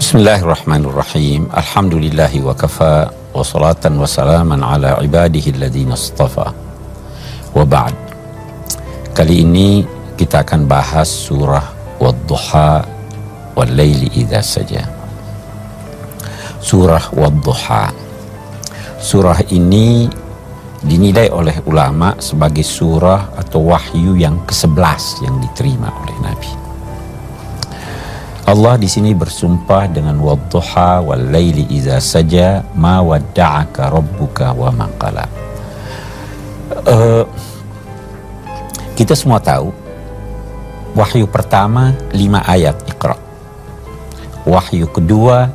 Bismillahirrahmanirrahim. Alhamdulillahi wa kafa wa salatan wa salaman ala ibadihi alladhina istafa. Wa ba'd. Kali ini kita akan bahas surah Wadduha wal laili idza saja. Surah Wadduha. Surah ini dinilai oleh ulama sebagai surah atau wahyu yang ke-11 yang diterima oleh Nabi. Allah di sini bersumpah dengan wadduha wal laili idza saja ma wadda'aka rabbuka wa ma qala. Kita semua tahu wahyu pertama 5 ayat Iqra. Wahyu kedua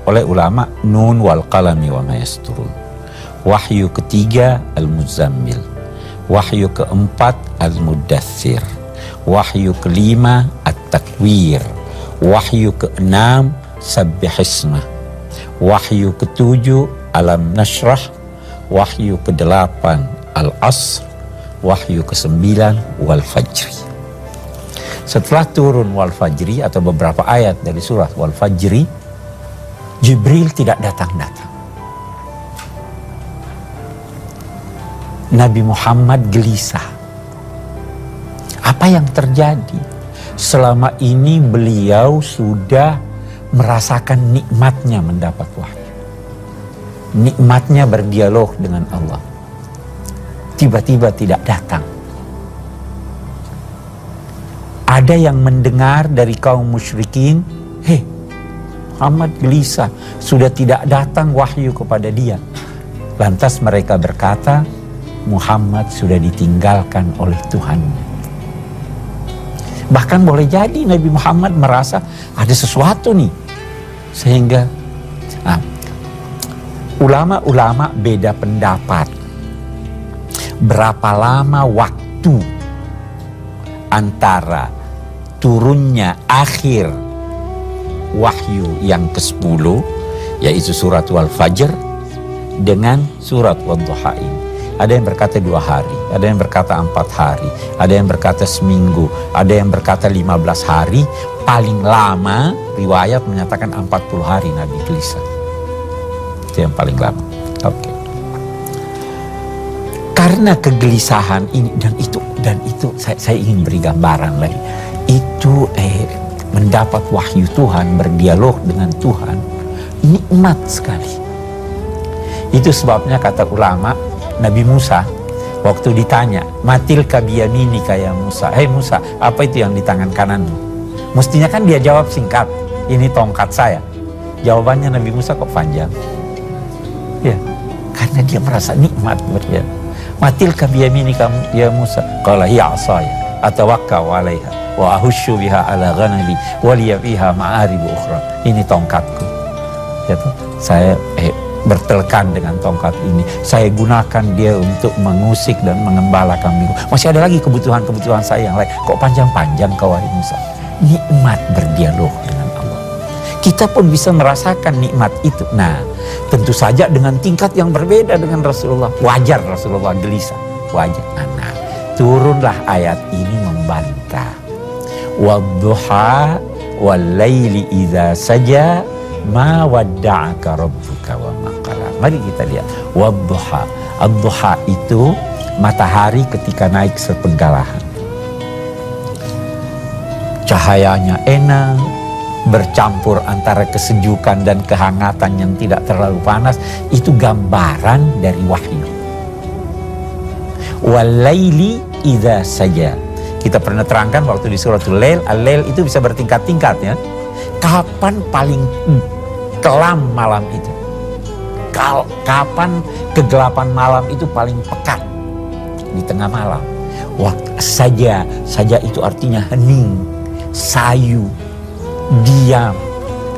oleh ulama Nun wal qalami wa ma yasturun. Wahyu ketiga Al-Muzammil. Wahyu keempat Al-Muddaththir. Wahyu kelima At-Takwir. Wahyu ke-6 Sabbihisma. Wahyu ke-7 Alam Nashrah. Wahyu ke-8 Al-Asr. Wahyu ke-9 Wal Fajri. Setelah turun Wal Fajri atau beberapa ayat dari surah Wal Fajri, Jibril tidak datang-datang. Nabi Muhammad gelisah. Apa yang terjadi? Selama ini beliau sudah merasakan nikmatnya mendapat wahyu. Nikmatnya berdialog dengan Allah. Tiba-tiba tidak datang. Ada yang mendengar dari kaum musyrikin, "Hei, Muhammad gelisah, sudah tidak datang wahyu kepada dia." Lantas mereka berkata, Muhammad sudah ditinggalkan oleh Tuhannya. Bahkan boleh jadi Nabi Muhammad merasa ada sesuatu nih. Sehingga ulama-ulama beda pendapat. Berapa lama waktu antara turunnya akhir wahyu yang ke-10, yaitu surat Wal Fajr, dengan surat Wadduha ini. Ada yang berkata 2 hari, ada yang berkata 4 hari, ada yang berkata seminggu, ada yang berkata 15 hari. Paling lama riwayat menyatakan 40 hari Nabi gelisah. Itu yang paling lama. Oke. Karena kegelisahan ini dan itu saya ingin beri gambaran lagi. Itu mendapat wahyu Tuhan, berdialog dengan Tuhan, nikmat sekali. Itu sebabnya kata ulama, Nabi Musa waktu ditanya, "Matil kabiyaminika ya Musa." "Hei Musa, apa itu yang di tangan kananmu?" Mestinya kan dia jawab singkat, "Ini tongkat saya." Jawabannya Nabi Musa kok panjang? Ya, karena dia merasa nikmat berdia. "Matil kabiyaminika ya Musa." "Qala hiya 'asaya atawakkau 'alaiha wa ahussu biha 'ala ghanami wa liya fiha ma'arib ukhra." Ini tongkatku. Ya toh, saya bertelekan dengan tongkat ini. Saya gunakan dia untuk mengusik dan mengembala kambing. Masih ada lagi kebutuhan-kebutuhan saya yang lain. Kok panjang-panjang kau wahai Musa? Nikmat berdialog dengan Allah. Kita pun bisa merasakan nikmat itu. Nah, tentu saja dengan tingkat yang berbeda dengan Rasulullah. Wajar Rasulullah gelisah. Wajar. Nah, turunlah ayat ini membantah. Wadduha wal laili idza saja ma wadda'aka rabbuka wa ma qala. Mari kita lihat wadduha. Ad-duha itu matahari ketika naik sepenggalahan. Cahayanya enak, bercampur antara kesejukan dan kehangatan yang tidak terlalu panas. Itu gambaran dari wahyu. Wal laili idza saja. Kita pernah terangkan waktu di suratul Lail, al-lail itu bisa bertingkat-tingkat ya. Kapan paling kelam malam itu? Kapan kegelapan malam itu paling pekat? Di tengah malam. Waktu saja itu artinya hening, sayu, diam.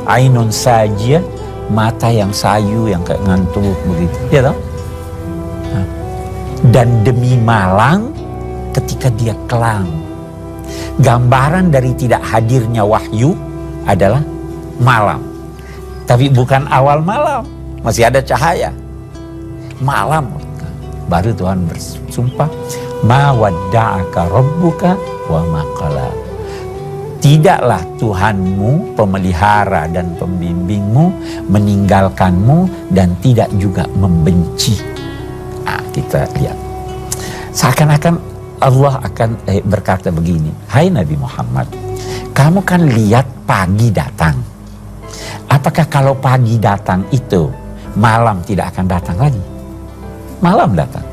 Ainun saja, mata yang sayu, yang kayak ngantuk begitu. Ya toh? Nah. Dan demi malang ketika dia kelam. Gambaran dari tidak hadirnya wahyu adalah malam. Tapi bukan awal malam, masih ada cahaya. Malam baru Tuhan bersumpah, "Ma wadda'aka rabbuka wa ma qala." Tidaklah Tuhanmu, pemelihara dan pembimbingmu, meninggalkanmu dan tidak juga membenci. Nah, kita lihat. Seakan-akan Allah akan berkata begini, hai Nabi Muhammad, kamu kan lihat pagi datang. Apakah kalau pagi datang itu, malam tidak akan datang lagi? Malam datang.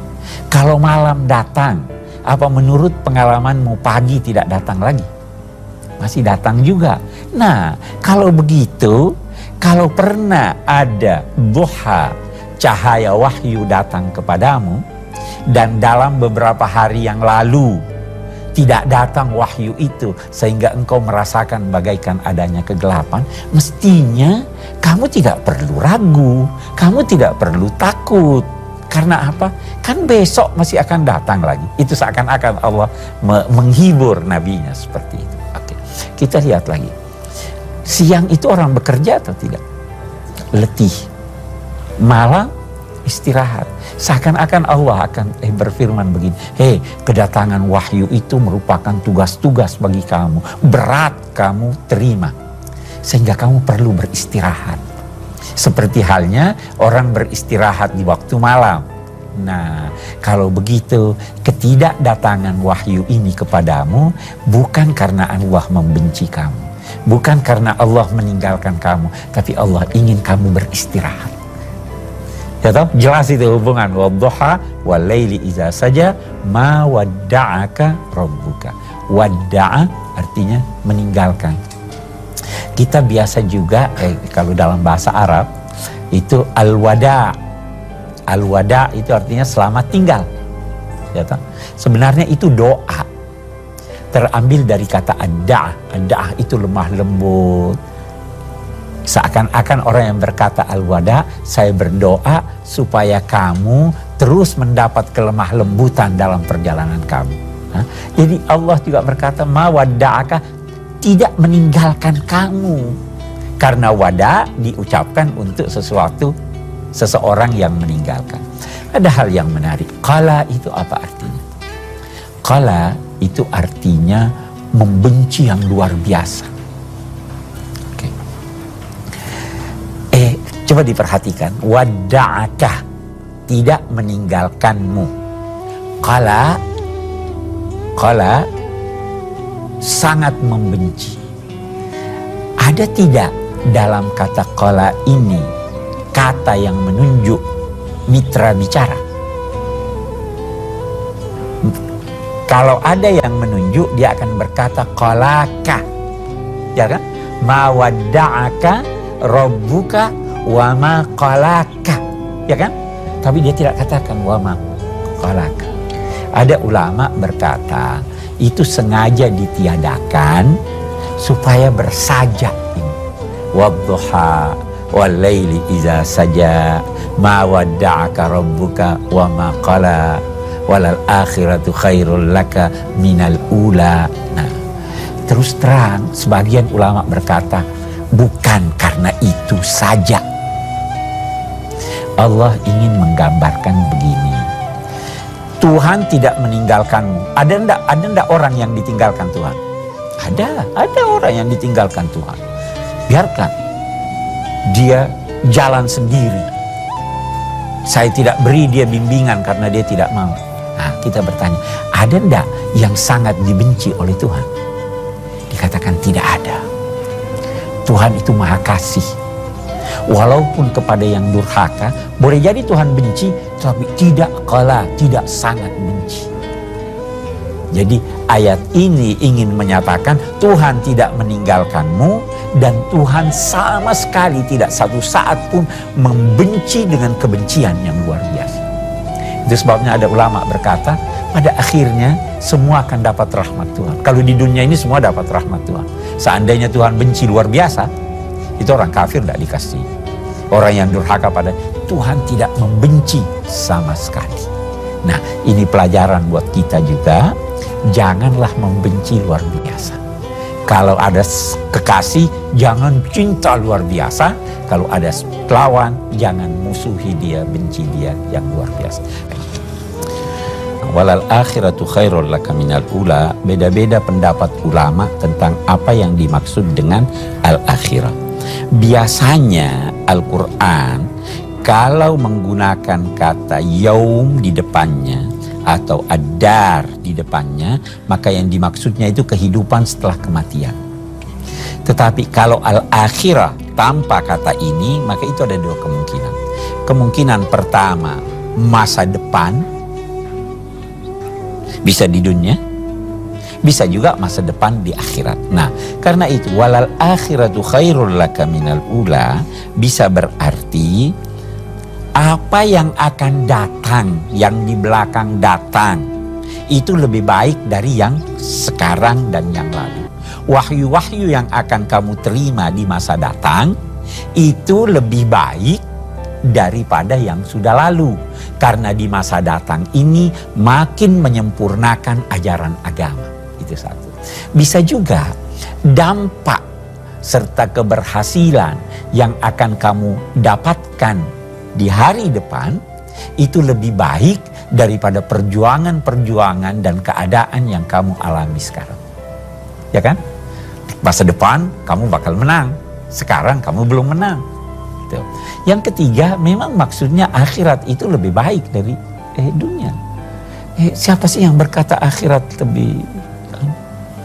Kalau malam datang, apa menurut pengalamanmu pagi tidak datang lagi? Masih datang juga. Nah, kalau begitu, kalau pernah ada duha, cahaya wahyu datang kepadamu, dan dalam beberapa hari yang lalu tidak datang wahyu itu sehingga engkau merasakan bagaikan adanya kegelapan, mestinya kamu tidak perlu ragu, kamu tidak perlu takut. Karena apa? Kan besok masih akan datang lagi. Itu seakan-akan Allah menghibur nabinya seperti itu. Oke, kita lihat lagi. Siang itu orang bekerja atau tidak? Letih. Malam istirahat. Seakan-akan Allah akan berfirman begini, hei, kedatangan wahyu itu merupakan tugas-tugas bagi kamu. Berat kamu terima. Sehingga kamu perlu beristirahat. Seperti halnya orang beristirahat di waktu malam. Nah, kalau begitu ketidakdatangan wahyu ini kepadamu bukan karena Allah membenci kamu. Bukan karena Allah meninggalkan kamu. Tapi Allah ingin kamu beristirahat. Ya toh? Jelas itu hubungan. Wadduha walaili iza saja ma wadda'aka rabbuka. Wadda'a artinya meninggalkan. Kita biasa juga kalau dalam bahasa Arab itu al-wada. Al-wada itu artinya selamat tinggal. Ya toh? Sebenarnya itu doa. Terambil dari kata ad-da'ah. Ad-da'ah itu lemah lembut. Seakan-akan orang yang berkata al-wada, saya berdoa supaya kamu terus mendapat kelemah lembutan dalam perjalanan kamu. Jadi Allah juga berkata ma wadda'aka, tidak meninggalkan kamu. Karena wada diucapkan untuk seseorang yang meninggalkan. Ada hal yang menarik. Qala itu apa artinya? Qala itu artinya membenci yang luar biasa. Oke. Coba diperhatikan. Wadda'aka, tidak meninggalkanmu. Qala sangat membenci. Ada tidak dalam kata qala ini kata yang menunjuk mitra bicara? Kalau ada yang menunjuk, dia akan berkata qalaka, ya kan? Ma wadda'aka rabbuka wa ma qalaka, ya kan? Tapi dia tidak katakan wa ma qalaka. Ada ulama berkata itu sengaja ditiadakan supaya bersajak ini. Wadduha walaili iza saja ma wadda'aka rabbuka wa ma qala walal akhiratu khairul laka minal ula. Nah, terus terang sebagian ulama berkata bukan karena itu saja. Allah ingin menggambarkan begini. Tuhan tidak meninggalkanmu. Ada ndak orang yang ditinggalkan Tuhan? Ada orang yang ditinggalkan Tuhan. Biarkan dia jalan sendiri. Saya tidak beri dia bimbingan karena dia tidak mau. Nah, kita bertanya, ada ndak yang sangat dibenci oleh Tuhan? Dikatakan tidak ada. Tuhan itu maha kasih. Walaupun kepada yang durhaka, boleh jadi Tuhan benci, tapi tidak sangat benci. Jadi ayat ini ingin menyatakan Tuhan tidak meninggalkanmu dan Tuhan sama sekali tidak satu saat pun membenci dengan kebencian yang luar biasa. Itu sebabnya ada ulama berkata, pada akhirnya semua akan dapat rahmat Tuhan. Kalau di dunia ini semua dapat rahmat Tuhan. Seandainya Tuhan benci luar biasa, itu orang kafir tidak dikasih. Orang yang durhaka pada Tuhan tidak membenci sama sekali. Nah, ini pelajaran buat kita juga. Janganlah membenci luar biasa. Kalau ada kekasih, jangan cinta luar biasa. Kalau ada lawan, jangan musuhi dia, benci dia yang luar biasa. Walal akhiratu khairul laka minal ula. Beda-beda pendapat ulama tentang apa yang dimaksud dengan al-akhirah. Biasanya Al-Quran kalau menggunakan kata yaum di depannya atau ad-dar di depannya, maka yang dimaksudnya itu kehidupan setelah kematian. Tetapi kalau al-akhirah tanpa kata ini, maka itu ada dua kemungkinan. Kemungkinan pertama, masa depan, bisa di dunia, bisa juga masa depan di akhirat. Nah, karena itu walal akhiratu khairul laka minal ula bisa berarti apa yang akan datang, yang di belakang datang, itu lebih baik dari yang sekarang dan yang lalu. Wahyu-wahyu yang akan kamu terima di masa datang, itu lebih baik daripada yang sudah lalu. Karena di masa datang ini makin menyempurnakan ajaran agama. Itu satu. Bisa juga dampak serta keberhasilan yang akan kamu dapatkan di hari depan itu lebih baik daripada perjuangan-perjuangan dan keadaan yang kamu alami sekarang. Ya kan? Masa depan kamu bakal menang, sekarang kamu belum menang. Gitu. Yang ketiga, memang maksudnya akhirat itu lebih baik dari dunia. Siapa sih yang berkata akhirat lebih?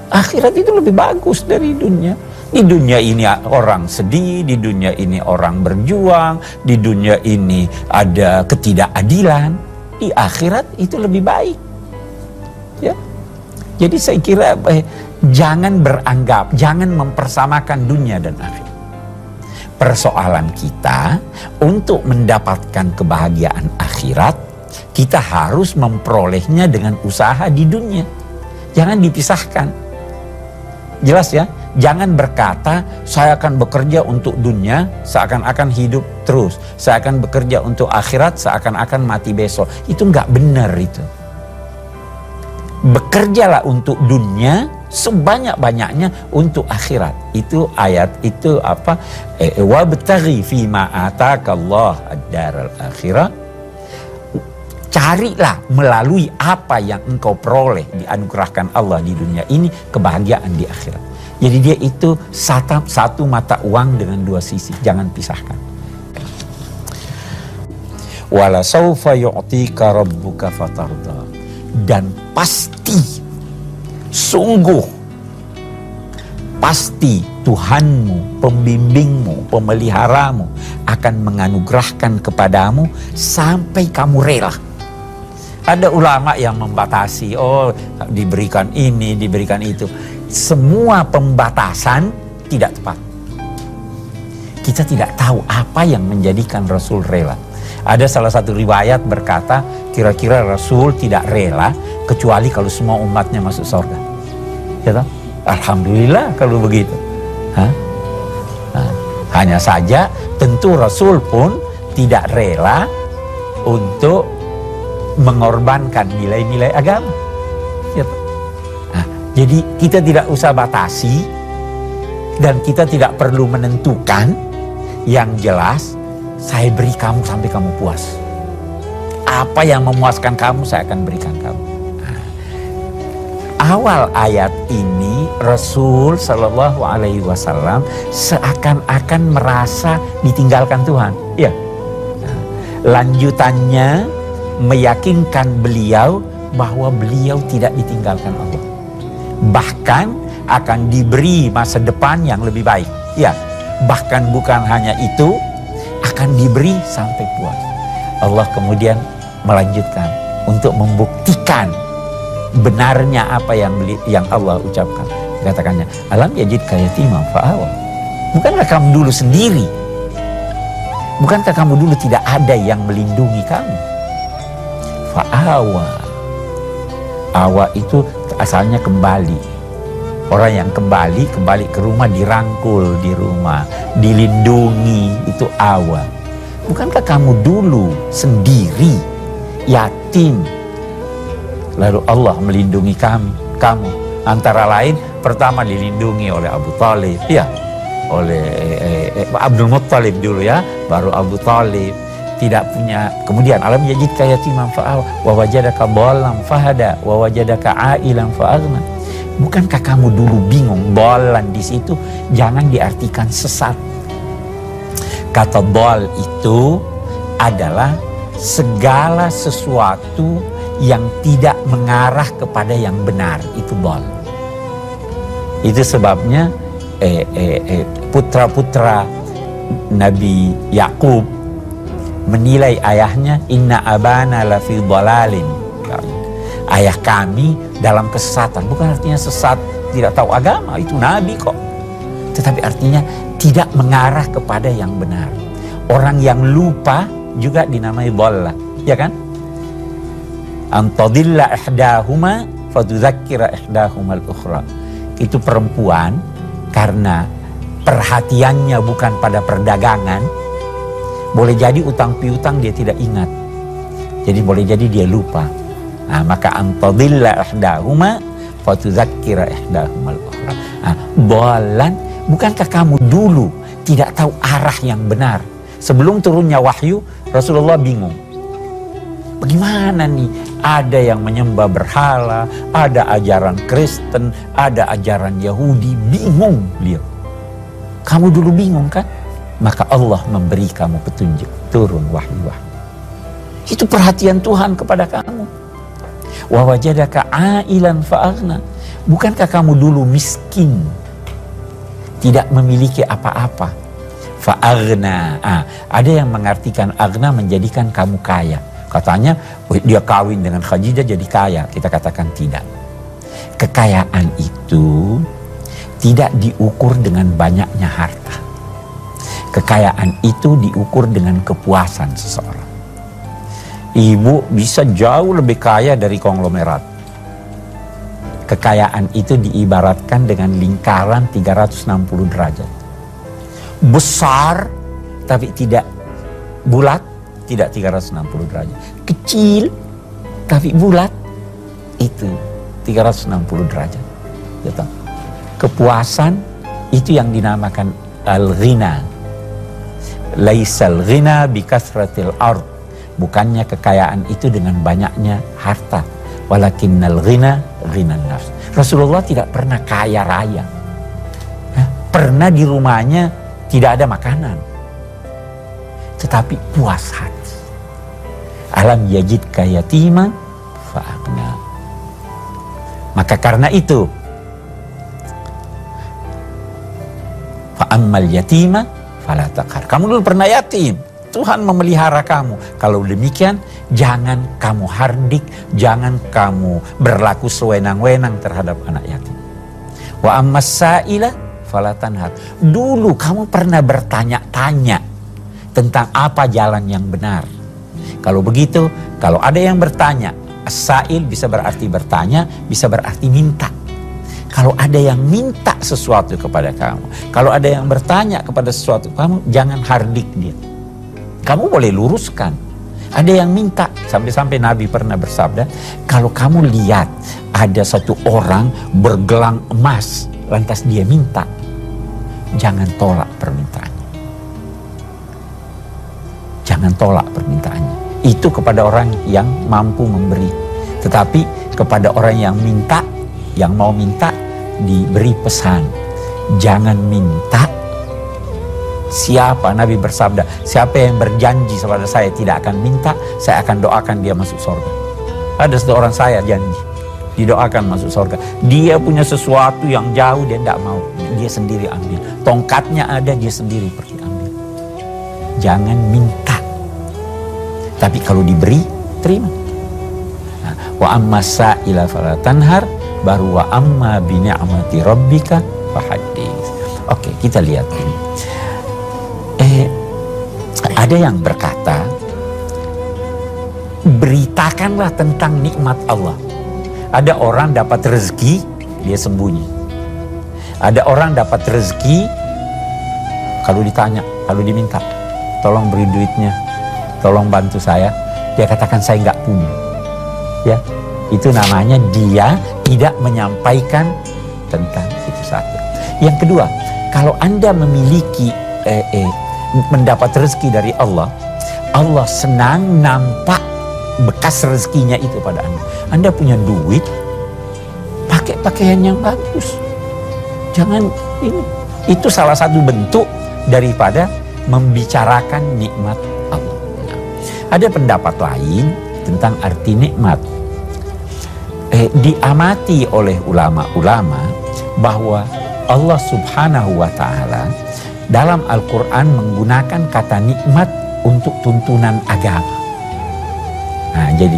Akhirat itu lebih bagus dari dunia. Di dunia ini orang sedih, di dunia ini orang berjuang, di dunia ini ada ketidakadilan. Di akhirat itu lebih baik. Ya. Jadi saya kira jangan beranggap, jangan mempersamakan dunia dan akhirat. Persoalan kita untuk mendapatkan kebahagiaan akhirat, kita harus memperolehnya dengan usaha di dunia. Jangan dipisahkan. Jelas ya? Jangan berkata, saya akan bekerja untuk dunia, seakan-akan hidup terus. Saya akan bekerja untuk akhirat, seakan-akan mati besok. Itu nggak benar itu. Bekerjalah untuk dunia, sebanyak-banyaknya untuk akhirat. Itu ayat itu apa? Wabtaghi fima atakallah ad-daral akhirah. Carilah melalui apa yang engkau peroleh, dianugerahkan Allah di dunia ini, kebahagiaan di akhirat. Jadi dia itu satu mata uang dengan dua sisi, jangan pisahkan. Wala saufa yu'tika rabbuka fatarda. Dan pasti, sungguh, pasti Tuhanmu, pembimbingmu, pemeliharamu akan menganugerahkan kepadamu sampai kamu rela. Ada ulama yang membatasi, diberikan ini, diberikan itu. Semua pembatasan tidak tepat. Kita tidak tahu apa yang menjadikan Rasul rela. Ada salah satu riwayat berkata, kira-kira Rasul tidak rela kecuali kalau semua umatnya masuk surga. Ya toh? Alhamdulillah kalau begitu. Hanya saja tentu Rasul pun tidak rela untuk mengorbankan nilai-nilai agama. Ya toh? Jadi kita tidak usah batasi dan kita tidak perlu menentukan. Yang jelas, saya beri kamu sampai kamu puas. Apa yang memuaskan kamu, saya akan berikan kamu. Awal ayat ini Rasul Shallallahu Alaihi Wasallam seakan-akan merasa ditinggalkan Tuhan. Ya. Lanjutannya meyakinkan beliau bahwa beliau tidak ditinggalkan Allah. Bahkan akan diberi masa depan yang lebih baik. Ya, bahkan bukan hanya itu, akan diberi sampai puas. Allah kemudian melanjutkan untuk membuktikan benarnya apa yang Allah ucapkan. Katakannya, alam yajidka yatiman fa'awa. Bukankah kamu dulu sendiri? Bukankah kamu dulu tidak ada yang melindungi kamu? Fa'awa. Awa itu asalnya kembali. Orang yang kembali ke rumah, dirangkul di rumah, dilindungi, itu awa. Bukankah kamu dulu sendiri yatim, lalu Allah melindungi kamu? Antara lain, pertama dilindungi oleh Abu Talib, ya, oleh Abdul Muttalib dulu ya, baru Abu Talib. tidak punya. Kemudian alam yajidka yatiman fa'awa wa wajadaka dhallan fahada wa wajadaka ailan fa'aghna. Bukankah kamu dulu bingung? Dhallan di situ jangan diartikan sesat. Kata dhal itu adalah segala sesuatu yang tidak mengarah kepada yang benar, itu dhal. Itu sebabnya putra-putra Nabi Yakub menilai ayahnya, inna abana lafi dhalalin. Ayah kami dalam kesesatan. Bukan artinya sesat tidak tahu agama, itu Nabi kok. Tetapi artinya tidak mengarah kepada yang benar. Orang yang lupa juga dinamai dhalla, ya kan? Antadilla ihdahuma fatudzakkira ihdahuma al-ukhra. Itu perempuan karena perhatiannya bukan pada perdagangan, boleh jadi utang piutang dia tidak ingat. Jadi boleh jadi dia lupa. Nah, maka antadilla ihdahuma fatudzakkira ihdahuma al-ukhra. Nah, dhalan, bukankah kamu dulu tidak tahu arah yang benar? Sebelum turunnya wahyu, Rasulullah bingung. Bagaimana nih? Ada yang menyembah berhala, ada ajaran Kristen, ada ajaran Yahudi. Bingung beliau. Kamu dulu bingung kan? Maka Allah memberi kamu petunjuk. Turun wahyu-wahyu. Itu perhatian Tuhan kepada kamu. Wa wajadaka ailan fa'aghna. Bukankah kamu dulu miskin? Tidak memiliki apa-apa. Fa'aghna. Ada yang mengartikan aghna menjadikan kamu kaya. Katanya dia kawin dengan Khadijah jadi kaya. Kita katakan tidak. Kekayaan itu tidak diukur dengan banyaknya harta. Kekayaan itu diukur dengan kepuasan seseorang. Ibu bisa jauh lebih kaya dari konglomerat. Kekayaan itu diibaratkan dengan lingkaran 360 derajat. Besar tapi tidak bulat, tidak 360 derajat. Kecil tapi bulat, itu 360 derajat. Gitu. Kepuasan itu yang dinamakan al-ghina. Laisal ghina bikasratil ard. Bukannya kekayaan itu dengan banyaknya harta. Walakinnal ghina ghinan nafs. Rasulullah tidak pernah kaya raya. Pernah di rumahnya tidak ada makanan, tetapi puas hati. Alam yajidka yatiman fa'aghna. Maka karena itu, fa'ammal yatima fala taqhar. Kamu dulu pernah yatim, Tuhan memelihara kamu. Kalau demikian, jangan kamu hardik, jangan kamu berlaku sewenang-wenang terhadap anak yatim. Wa ammas sa'ila fala tanhar. Dulu kamu pernah bertanya-tanya tentang apa jalan yang benar. Kalau begitu, kalau ada yang bertanya, as-sa'il bisa berarti bertanya, bisa berarti minta. Kalau ada yang minta sesuatu kepada kamu, kalau ada yang bertanya kepada sesuatu kamu, jangan hardik dia. Kamu boleh luruskan. Ada yang minta, sampai-sampai Nabi pernah bersabda, kalau kamu lihat ada satu orang bergelang emas, lantas dia minta, jangan tolak permintaannya. Jangan tolak permintaannya. Itu kepada orang yang mampu memberi. Tetapi kepada orang yang minta, yang mau minta, diberi pesan. Jangan minta. Siapa, Nabi bersabda, siapa yang berjanji kepada saya tidak akan minta, saya akan doakan dia masuk surga. Ada satu orang saya janji, didoakan masuk surga. Dia punya sesuatu yang jauh, dia tidak mau. Dia sendiri ambil. Tongkatnya ada, dia sendiri pergi ambil. Jangan minta. Tapi kalau diberi, terima. Nah, wa amma sa'ila fala tanhar, baru wa amma bi ni'mati rabbika fahaddits. Oke, kita lihat ini. Ada yang berkata, beritakanlah tentang nikmat Allah. Ada orang dapat rezeki, dia sembunyi. Ada orang dapat rezeki, kalau ditanya, kalau diminta, tolong beri duitnya, tolong bantu saya, dia katakan saya nggak punya. Ya, itu namanya dia tidak menyampaikan tentang itu satu. Yang kedua, kalau Anda memiliki mendapat rezeki dari Allah, Allah senang nampak bekas rezekinya itu pada Anda. Anda punya duit, pakai pakaian yang bagus. Jangan ini. Itu salah satu bentuk daripada membicarakan nikmat Allah. Nah, ada pendapat lain tentang arti nikmat. Diamati oleh ulama-ulama bahwa Allah Subhanahu wa Ta'ala dalam Al-Quran menggunakan kata nikmat untuk tuntunan agama. Nah, jadi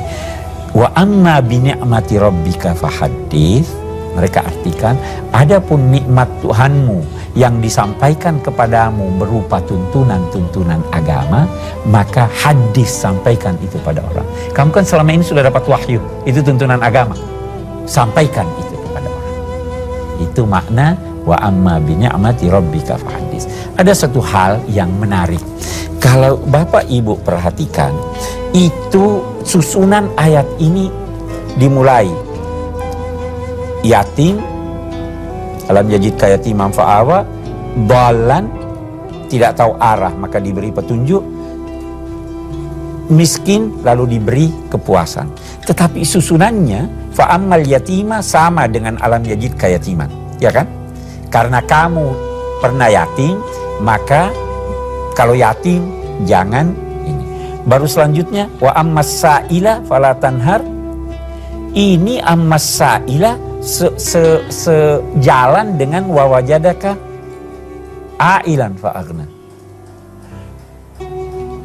wa amma bi ni'mati rabbika fahaddits, mereka artikan adapun nikmat Tuhanmu yang disampaikan kepadamu berupa tuntunan-tuntunan agama, maka hadis, sampaikan itu pada orang. Kamu kan selama ini sudah dapat wahyu, itu tuntunan agama. Sampaikan itu kepada orang. Itu makna wa amma bi ni'mati rabbika fahaddits. Ada satu hal yang menarik. Kalau Bapak Ibu perhatikan, itu susunan ayat ini dimulai yatim, alam yajidka yatiman fa'awa, dhalan, tidak tahu arah maka diberi petunjuk, miskin lalu diberi kepuasan. Tetapi susunannya fa'ammal yatima sama dengan alam yajidka yatiman, ya kan? Karena kamu pernah yatim, maka kalau yatim jangan ini. Baru selanjutnya wa ammas sa'ila fala tanhar. Ini ammas sa'ila sejalan dengan wa wajadaka ailan fa'aghna.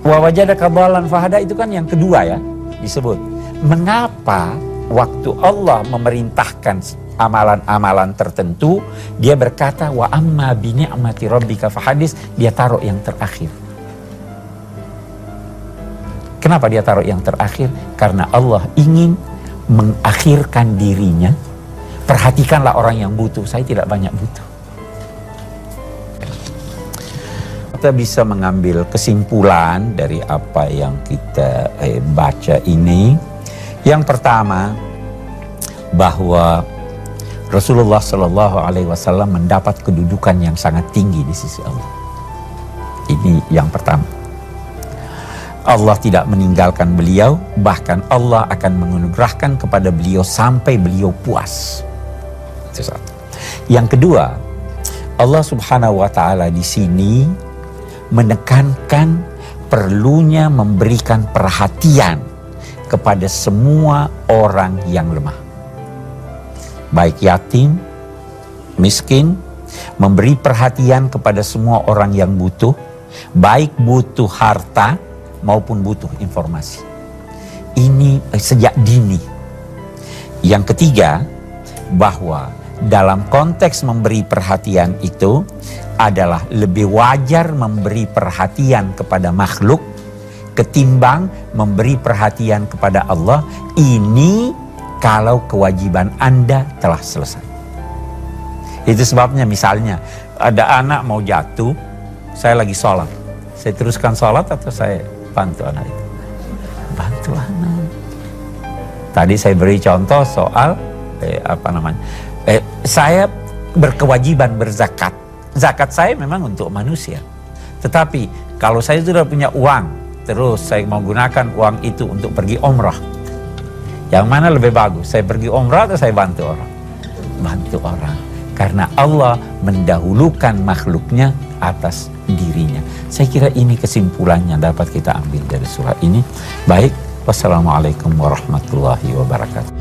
Wa wajadaka dhalan fahada itu kan yang kedua ya disebut. Mengapa waktu Allah memerintahkan amalan-amalan tertentu, dia berkata wa amma bi ni'mati rabbika fahaddits, dia taruh yang terakhir. Kenapa dia taruh yang terakhir? Karena Allah ingin mengakhirkan dirinya. Perhatikanlah orang yang butuh, saya tidak banyak butuh. Kita bisa mengambil kesimpulan dari apa yang kita baca ini. Yang pertama, bahwa Rasulullah Shallallahu Alaihi Wasallam mendapat kedudukan yang sangat tinggi di sisi Allah. Ini yang pertama. Allah tidak meninggalkan beliau, bahkan Allah akan menganugerahkan kepada beliau sampai beliau puas. Itu satu. Yang kedua, Allah Subhanahu wa Ta'ala di sini menekankan perlunya memberikan perhatian kepada semua orang yang lemah. Baik yatim, miskin, memberi perhatian kepada semua orang yang butuh, baik butuh harta maupun butuh informasi. Ini sejak dini. Yang ketiga, bahwa dalam konteks memberi perhatian itu adalah lebih wajar memberi perhatian kepada makhluk ketimbang memberi perhatian kepada Allah. Ini kalau kewajiban Anda telah selesai. Itu sebabnya misalnya ada anak mau jatuh, saya lagi sholat. Saya teruskan sholat atau saya bantu anak itu? Bantu anak. Tadi saya beri contoh soal saya berkewajiban berzakat. Zakat saya memang untuk manusia. Tetapi kalau saya sudah punya uang, terus saya mau gunakan uang itu untuk pergi umrah, yang mana lebih bagus? Saya pergi umrah atau saya bantu orang? Bantu orang. Karena Allah mendahulukan makhluknya atas dirinya. Saya kira ini kesimpulannya dapat kita ambil dari surah ini. Baik, wassalamualaikum warahmatullahi wabarakatuh.